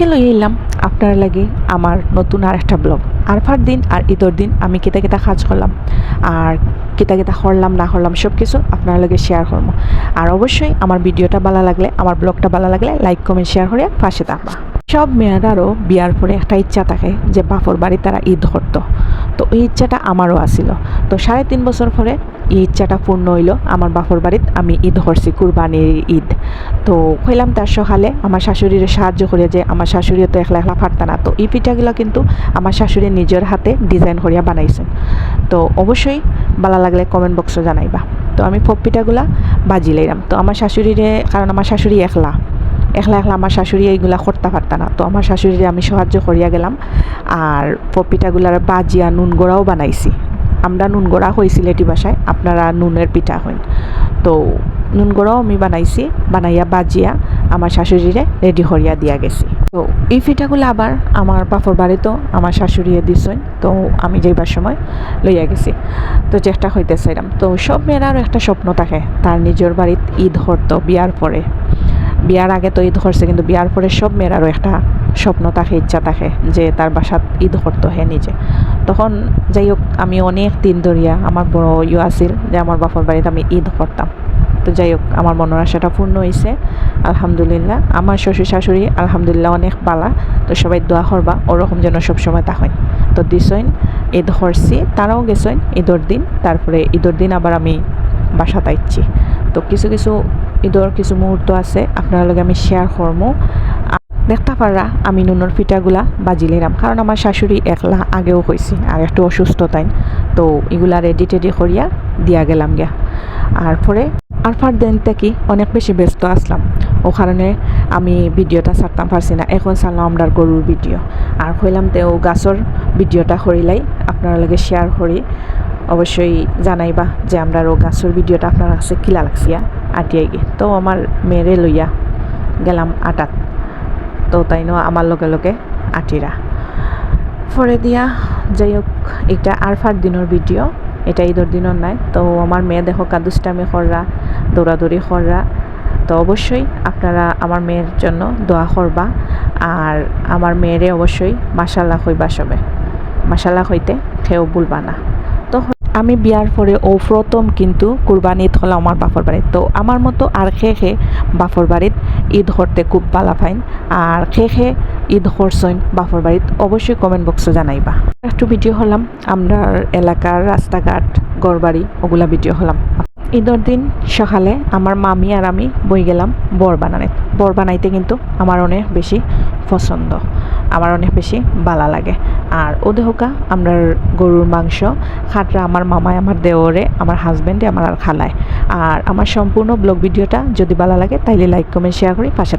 আজকে লই এলাম আপনার লাগে আমার নতুন আর একটা ব্লগ। আরফার দিন আর ঈদর দিন আমি কেতা কেতা কাজ করলাম আর কেতা কেতা করলাম না করলাম সব কিছু আপনার লগে শেয়ার করবো। আর অবশ্যই আমার ভিডিওটা ভালো লাগলে, আমার ব্লগটা ভালো লাগলে লাইক কমেন্ট শেয়ার করে পাশে থাকবা। সব মেয়েরারও বিয়ার পরে একটা ইচ্ছা থাকে যে বাপর বাড়ি তারা ঈদ করতো, তো এই ইচ্ছাটা আমারও আসিল। তো 3.5 বছর পরে এই ইচ্ছাটা পূর্ণ হইল। আমার বাপর বাড়িতে আমি ঈদ করছি, কুরবানির ঈদ। তো হইলাম তার সকালে আমার শাশুড়ির সাহায্য করে, যে আমার শাশুড়িও তো একলা একলা পারতা না। তো এই পিঠাগুলো কিন্তু আমার শাশুড়ি নিজের হাতে ডিজাইন করিয়া বানাইছেন। তো অবশ্যই ভালো লাগলে কমেন্ট বক্সে জানাইবা। তো আমি পপ পিঠাগুলা বাজি লাইলাম। তো আমার শাশুড়িরে, কারণ আমার শাশুড়ি একলা আমার শাশুড়ি এইগুলা করতে পারতা না, তো আমার শাশুড়িরে আমি সাহায্য করিয়া গেলাম। আর পপ পিঠাগুলার বাজিয়া নুন গোড়াও বানাইছি। আমরা নুন গোড়া হই সিলেটি ভাষায়, আপনারা নুনের পিঠা হইন। তো নুন গোড়াও আমি বানাইছি, বানাইয়া বাজিয়া আমার শাশুড়িরে রেডি করিয়া দিয়া গেছি। তো এই পিঠাগুলো আবার আমার বাপর বাড়িতেও আমার শাশুড়িয়ে দিছেন। তো আমি যাইবার সময় লইয়া গেছি। তো চেষ্টা হইতেছিলাম। তো সব মেয়েরারও একটা স্বপ্ন থাকে তার নিজের বাড়িতে ঈদ হতো বিয়ার পরে। বিয়ার আগে তো ঈদ করছে, কিন্তু বিয়ার পরে সব মেয়েরারও একটা স্বপ্ন থাকে, ইচ্ছা থাকে যে তার বাসাত ঈদ করতো হে নিজে। তখন যাই হোক, আমি অনেক দিন ধরিয়া আমার বড় আছিল যে আমার বাপর বাড়িতে আমি ঈদ করতাম। তো যাই হোক, আমার মনের আশাটা পূর্ণ হয়েছে আলহামদুলিল্লাহ। আমার শ্বশুর শাশুড়ি আলহামদুলিল্লাহ অনেক বালা। তো সবাই দোয়া করবা ওরকম যেন সবসময় তা হয়। তো দিছইন ঈদ করছি, তারাও গেছেন ঈদর দিন। তারপরে ঈদর দিন আবার আমি বাসাতে আইছি। তো কিছু কিছু ঈদর কিছু মুহূর্ত আছে আপনার লগে আমি শেয়ার করবো। দেখতে পারা আমি নুনের পিঠাগুলা বাজি লাইলাম, কারণ আমার শাশুড়ি একলা আগেও হয়েছে আর একটু অসুস্থ তাই। তো এগুলা রেডি টেডি করিয়া দিয়া গেলাম গিয়া। আর পরে আরফার দিন থেকে অনেক বেশি ব্যস্ত আসলাম, ও কারণে আমি ভিডিওটা ছাড়তাম পারছি না। এখন ছাড়লাম আমরা গরুর ভিডিও, আর হইলাম তেও গাছর ভিডিওটা করিলাই আপনার লগে শেয়ার করি। অবশ্যই জানাইবা যে আমরা গাছর ভিডিওটা আপনার কাছে কিলা লাগছিয়া আটিয়াই গিয়ে। তো আমার মেয়েরে লইয়া গেলাম আটাত। তো তাই ন আমার লগে লগে আটিরা ফরে দিয়া। যাই হোক, এটা আরফার দিনের ভিডিও, এটা ঈদের দিনের নাই। তো আমার মেয়ে দেখো কাদুষ্টামি কররা, দৌড়াদৌড়ি কররা। তো অবশ্যই আপনারা আমার মেয়ের জন্য দোয়া করবা। আর আমার মেয়েরে অবশ্যই মাশাল্লাহ কইবা সবে, মাশাল্লাহ হইতে কেউ ভুলবা না। তো আমি বিয়ার পরে ও প্রথম কিন্তু কুরবানি ঈদ হলো আমার বাপর বাড়িত। তো আমার মতো আর খে বাপর বাড়িত ঈদ করতে খুব ভালো পাইন। আর খে ঈদ করছেন বাপর বাড়িত অবশ্যই কমেন্ট বক্সে জানাইবা। একটু ভিডিও হলাম আমরা এলাকার রাস্তাঘাট, ঘরবাড়ি, ওগুলা ভিডিও হলাম। ঈদের দিন সকালে আমার মামি আর আমি বই গেলাম বর বানাইতে কিন্তু আমার অনেক বেশি পছন্দ, আমার অনেক বেশি ভালো লাগে। আর ওদেহকা আমরা গরুর মাংস খাটরা আমার মামায়, আমার দেওরে, আমার হাজব্যান্ডে, আমার আর খালায়। আর আমার সম্পূর্ণ ব্লগ ভিডিওটা যদি ভালো লাগে তাইলে লাইক কমেন্ট শেয়ার করি পাশে।